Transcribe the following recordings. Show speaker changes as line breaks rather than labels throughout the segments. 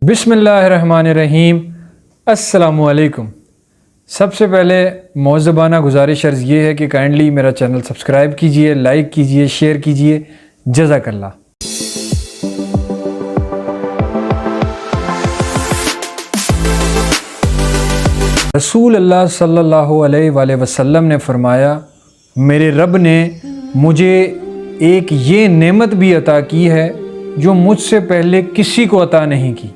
बिस्मिल्लाहिर्रहमानिर्रहीम। अस्सलामु अलैकुम। सबसे पहले मौज़बाना गुजारिश अर्ज़ ये है कि काइंडली मेरा चैनल सब्सक्राइब कीजिए, लाइक कीजिए, शेयर कीजिए। जज़ाकल्लाह। रसूल अल्लाह सल्लल्लाहु अलैहि वसल्लम ने फरमाया, मेरे रब ने मुझे एक ये नेमत भी अता की है जो मुझसे पहले किसी को अता नहीं की।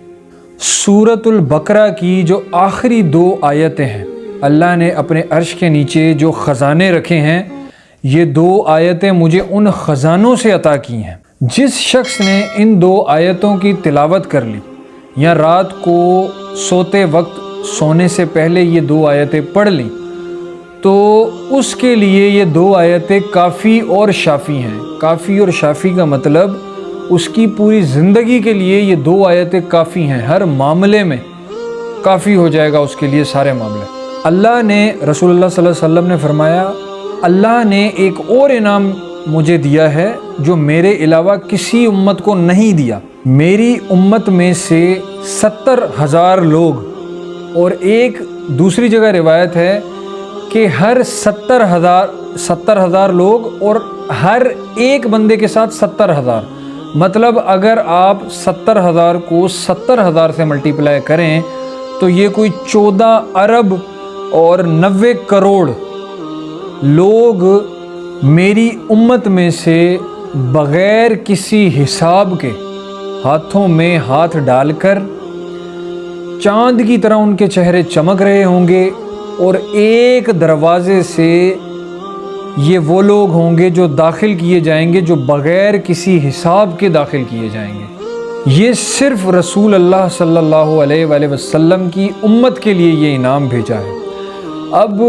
सूरतुल बकरा की जो आखिरी 2 आयतें हैं, अल्लाह ने अपने अर्श के नीचे जो ख़ज़ाने रखे हैं, ये 2 आयतें मुझे उन ख़ज़ानों से अता की हैं। जिस शख्स ने इन 2 आयतों की तिलावत कर ली या रात को सोते वक्त सोने से पहले ये 2 आयतें पढ़ ली, तो उसके लिए ये 2 आयतें काफ़ी और शाफ़ी हैं। काफ़ी और शाफ़ी का मतलब उसकी पूरी ज़िंदगी के लिए ये 2 आयतें काफ़ी हैं। हर मामले में काफ़ी हो जाएगा उसके लिए, सारे मामले। अल्लाह ने, रसूलुल्लाह सल्लल्लाहु अलैहि वसल्लम ने फरमाया, अल्लाह ने एक और इनाम मुझे दिया है जो मेरे अलावा किसी उम्मत को नहीं दिया। मेरी उम्मत में से 70,000 लोग, और एक दूसरी जगह रिवायत है कि हर 70,000 लोग और हर एक बंदे के साथ 70,000। मतलब अगर आप 70,000 को 70,000 से मल्टीप्लाई करें तो ये कोई 14 अरब और 90 करोड़ लोग मेरी उम्मत में से बग़ैर किसी हिसाब के हाथों में हाथ डालकर चाँद की तरह उनके चेहरे चमक रहे होंगे, और एक दरवाज़े से ये वो लोग होंगे जो दाखिल किए जाएंगे जो बग़ैर किसी हिसाब के दाखिल किए जाएंगे। ये सिर्फ़ रसूल अल्लाह सल्लल्लाहु अलैहि वसल्लम की उम्मत के लिए ये इनाम भेजा है। अब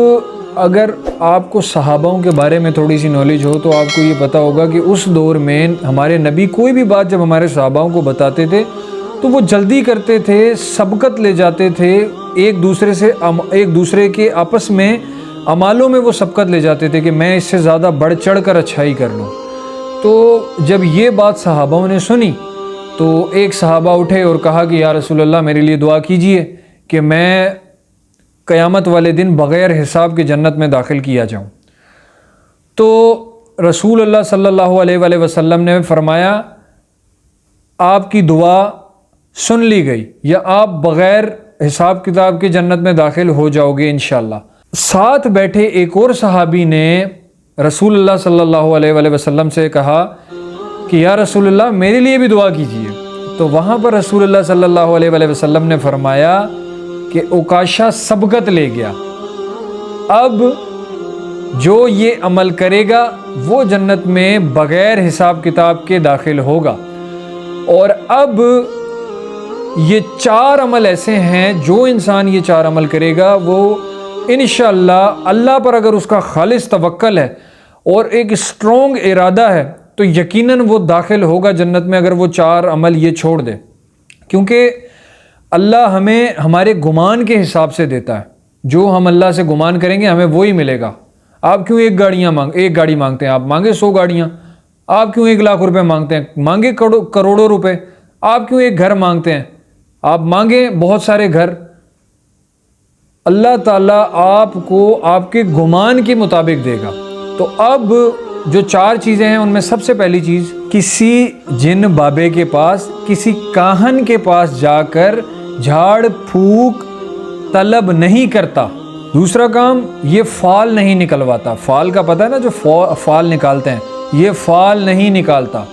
अगर आपको सहाबाओं के बारे में थोड़ी सी नॉलेज हो तो आपको ये पता होगा कि उस दौर में हमारे नबी कोई भी बात जब हमारे सहाबाओं को बताते थे तो वो जल्दी करते थे, सबकत ले जाते थे, एक दूसरे के आपस में अमालों में वो सबकत ले जाते थे कि मैं इससे ज़्यादा बढ़ चढ़ कर अच्छाई कर लूँ। तो जब ये बात सहाबाओं ने सुनी तो एक सहाबा उठे और कहा कि या रसूल अल्लाह, मेरे लिए दुआ कीजिए कि मैं क़यामत वाले दिन बग़ैर हिसाब के जन्नत में दाखिल किया जाऊँ। तो रसूल अल्लाह सल्लल्लाहु अलैहि वसल्लम ने फरमाया, आपकी दुआ सुन ली गई, या आप बग़ैर हिसाब किताब के जन्नत में दाखिल हो जाओगे इंशाअल्लाह। साथ बैठे एक और सहाबी ने रसूलुल्लाह सल्लल्लाहु अलैहि वसल्लम से कहा कि या रसूलुल्लाह, मेरे लिए भी दुआ कीजिए। तो वहाँ पर रसूलुल्लाह सल्लल्लाहु अलैहि वसल्लम ने फरमाया कि उकाशा सबकत ले गया, अब जो ये अमल करेगा वो जन्नत में बग़ैर हिसाब किताब के दाखिल होगा। और अब ये 4 अमल ऐसे हैं, जो इंसान ये 4 अमल करेगा वो इंशाअल्लाह अल्लाह पर अगर उसका खालिस तवक्कल है और एक स्ट्रॉन्ग इरादा है तो यकीनन वो दाखिल होगा जन्नत में, अगर वो 4 अमल ये छोड़ दे। क्योंकि अल्लाह हमें हमारे गुमान के हिसाब से देता है। जो हम अल्लाह से गुमान करेंगे हमें वही मिलेगा। आप क्यों एक गाड़ी मांगते हैं, आप मांगे 100 गाड़ियाँ। आप क्यों 1 लाख रुपए मांगते हैं, मांगे करोड़ों रुपए। आप क्यों एक घर मांगते हैं, आप मांगे बहुत सारे घर। अल्लाह ताला आपको आपके गुमान के मुताबिक देगा। तो अब जो 4 चीज़ें हैं उनमें सबसे पहली चीज़, किसी जिन बाबे के पास, किसी काहन के पास जाकर झाड़ फूक तलब नहीं करता। दूसरा काम, ये फाल नहीं निकलवाता। फाल का पता है ना, जो फाल निकालते हैं, ये फाल नहीं निकालता।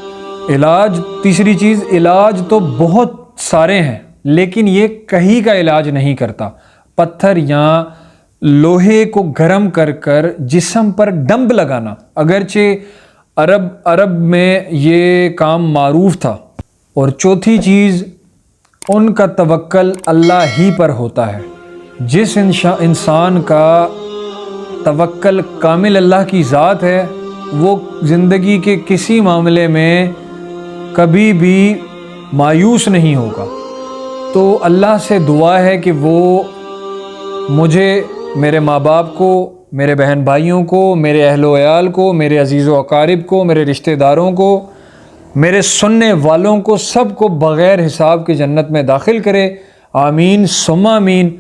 इलाज, तीसरी चीज़, इलाज तो बहुत सारे हैं लेकिन ये कहीं का इलाज नहीं करता। पत्थर या लोहे को गर्म कर कर जिस्म पर डंप लगाना, अगरचे अरब में ये काम मारूफ था। और चौथी चीज़, उनका तवक्कल अल्लाह ही पर होता है। जिस इंसान का तवक्कल कामिल अल्लाह की ज़ात है वो ज़िंदगी के किसी मामले में कभी भी मायूस नहीं होगा। तो अल्लाह से दुआ है कि वो मुझे, मेरे माँ बाप को, मेरे बहन भाइयों को, मेरे अहलो अयाल को, मेरे अजीज़ व अकारिब को, मेरे रिश्तेदारों को میرے سننے والوں کو سب کو بغیر حساب کی جنت میں داخل کرے. آمین ثم آمین.